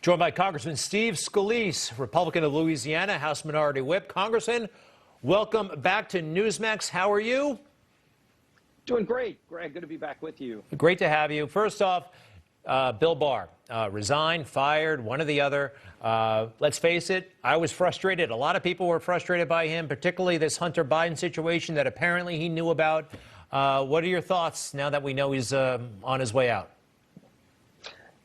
Joined by Congressman Steve Scalise, Republican of Louisiana, House Minority Whip. Congressman, welcome back to Newsmax. How are you? Doing great, Greg. Good to be back with you. Great to have you. First off, Bill Barr, resigned, fired, one or the other. Let's face it, I was frustrated. A lot of people were frustrated by him, particularly this Hunter Biden situation that apparently he knew about. What are your thoughts now that we know he's on his way out?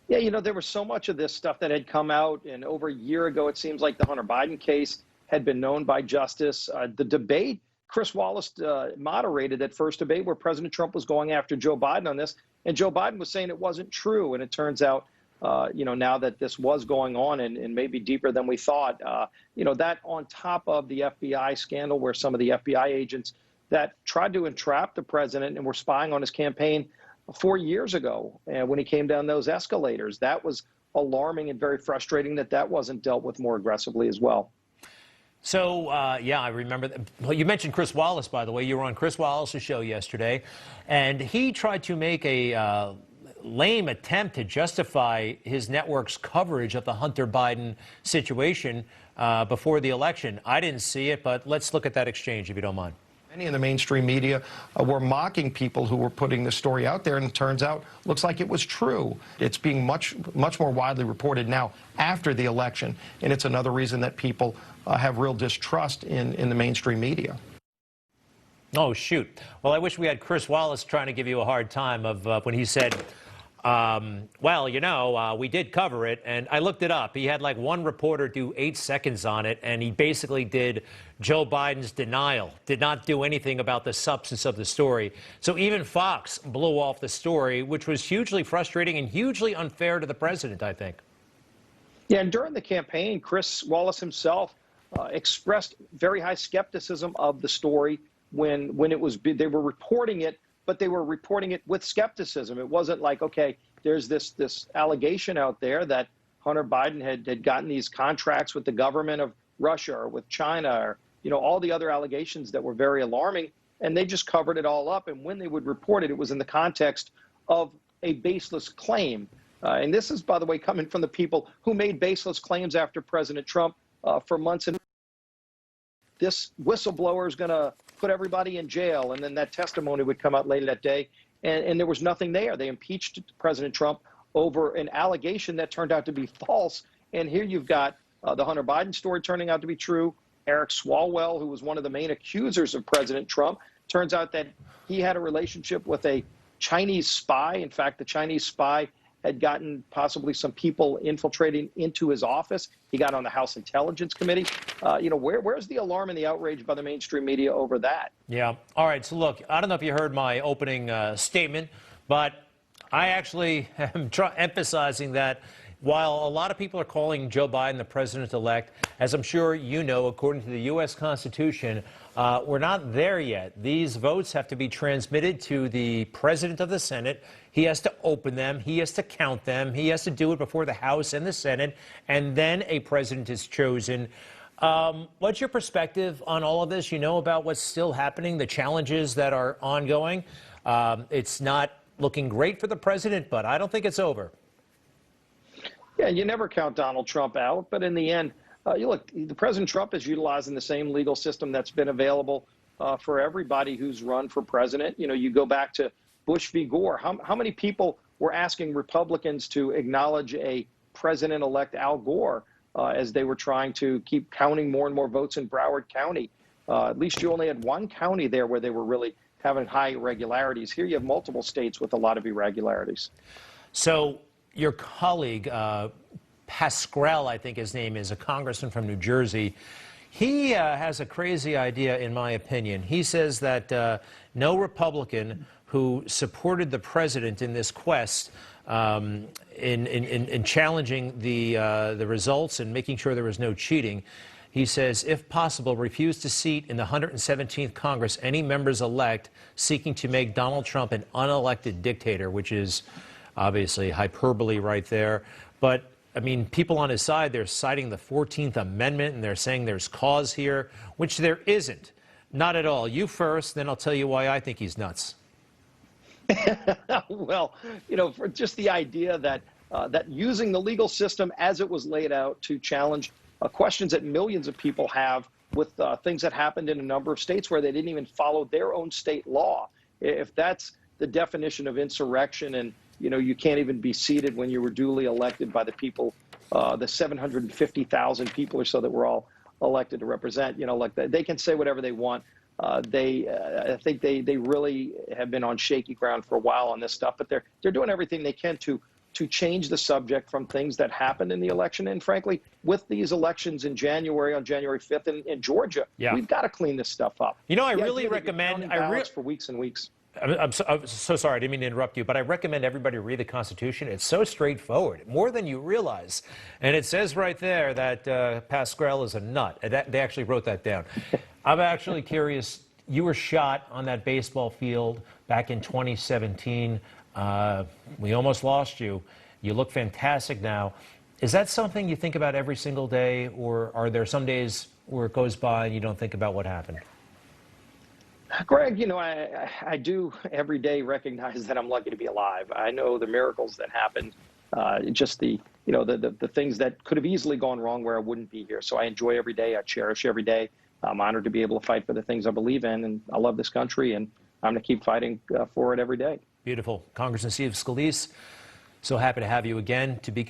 Yeah, you know, there was so much of this stuff that had come out, and over a year ago, it seems like the Hunter Biden case had been known by justice. The debate, Chris Wallace moderated that first debate where President Trump was going after Joe Biden on this, and Joe Biden was saying it wasn't true. And it turns out, you know, now that this was going on and maybe deeper than we thought, you know, that on top of the FBI scandal where some of the FBI agents that tried to entrap the president and were spying on his campaign 4 years ago, and when he came down those escalators, that was alarming and very frustrating that wasn't dealt with more aggressively as well. So, yeah, I remember that. Well, you mentioned Chris Wallace, by the way. You were on Chris Wallace's show yesterday, and he tried to make a lame attempt to justify his network's coverage of the Hunter Biden situation before the election. I didn't see it, but let's look at that exchange, if you don't mind. Many in the mainstream media were mocking people who were putting the story out there, and it turns out, looks like it was true. It's being much more widely reported now after the election, and it's another reason that people have real distrust in the mainstream media. Oh, shoot. Well, I wish we had Chris Wallace trying to give you a hard time of when he said, well, you know, we did cover it, and I looked it up. He had like one reporter do 8 seconds on it, and he basically did Joe Biden's denial, did not do anything about the substance of the story. So even Fox blew off the story, which was hugely frustrating and hugely unfair to the president, I think. Yeah, and during the campaign, Chris Wallace himself expressed very high skepticism of the story when they were reporting it, but they were reporting it with skepticism. It wasn't like, okay, there's this allegation out there that Hunter Biden had gotten these contracts with the government of Russia or with China or, you know, all the other allegations that were very alarming, and they just covered it all up. And when they would report it, it was in the context of a baseless claim. And this is, by the way, coming from the people who made baseless claims after President Trump for months. And this whistleblower is going to put everybody in jail. And then that testimony would come out later that day. And there was nothing there. They impeached President Trump over an allegation that turned out to be false. And here you've got the Hunter Biden story turning out to be true. Eric Swalwell, who was one of the main accusers of President Trump, turns out that he had a relationship with a Chinese spy. In fact, the Chinese spy had gotten possibly some people infiltrating into his office. He got on the House Intelligence Committee. You know, where's the alarm and the outrage by the mainstream media over that? Yeah. All right. So, look, I don't know if you heard my opening statement, but I actually am emphasizing that while a lot of people are calling Joe Biden the president-elect, as I'm sure you know, according to the U.S. Constitution, we're not there yet. These votes have to be transmitted to the president of the Senate. He has to open them. He has to count them. He has to do it before the House and the Senate, and then a president is chosen. What's your perspective on all of this? You know about what's still happening, the challenges that are ongoing. It's not looking great for the president, but I don't think it's over. Yeah, you never count Donald Trump out, but in the end, you look, the President Trump is utilizing the same legal system that's been available for everybody who's run for president. You know, you go back to Bush v. Gore. How many people were asking Republicans to acknowledge a president-elect Al Gore as they were trying to keep counting more and more votes in Broward County? At least you only had one county there where they were really having high irregularities. Here you have multiple states with a lot of irregularities. So your colleague, Pascrell, I think his name is, a congressman from New Jersey, he has a crazy idea, in my opinion. He says that no Republican who supported the president in this quest in challenging the results and making sure there was no cheating, he says, if possible, refuse to seat in the 117th Congress any members-elect seeking to make Donald Trump an unelected dictator, which is obviously hyperbole right there. But, I mean, people on his side, they're citing the 14th Amendment, and they're saying there's cause here, which there isn't. Not at all. You first, then I'll tell you why I think he's nuts. Well, you know, for just the idea that that using the legal system as it was laid out to challenge questions that millions of people have with things that happened in a number of states where they didn't even follow their own state law. If that's the definition of insurrection, and you can't even be seated when you were duly elected by the people, the 750,000 people or so that were all elected to represent, like they can say whatever they want. I think they really have been on shaky ground for a while on this stuff, but they're doing everything they can to change the subject from things that happened in the election. And frankly, with these elections in January, on January 5th in Georgia, we've got to clean this stuff up. I really recommend for weeks and weeks. I'm so sorry, I didn't mean to interrupt you, but I recommend everybody read the Constitution. It's so straightforward, more than you realize. And it says right there that Pascal is a nut. They actually wrote that down. I'm actually curious, you were shot on that baseball field back in 2017. We almost lost you. You look fantastic now. Is that something you think about every single day, or are there some days where it goes by and you don't think about what happened? Greg, I do every day recognize that I'm lucky to be alive. I know the miracles that happened, just the things that could have easily gone wrong where I wouldn't be here. So I enjoy every day. I cherish every day. I'm honored to be able to fight for the things I believe in, and I love this country, and I'm going to keep fighting for it every day. Beautiful. Congressman Steve Scalise, so happy to have you again. To be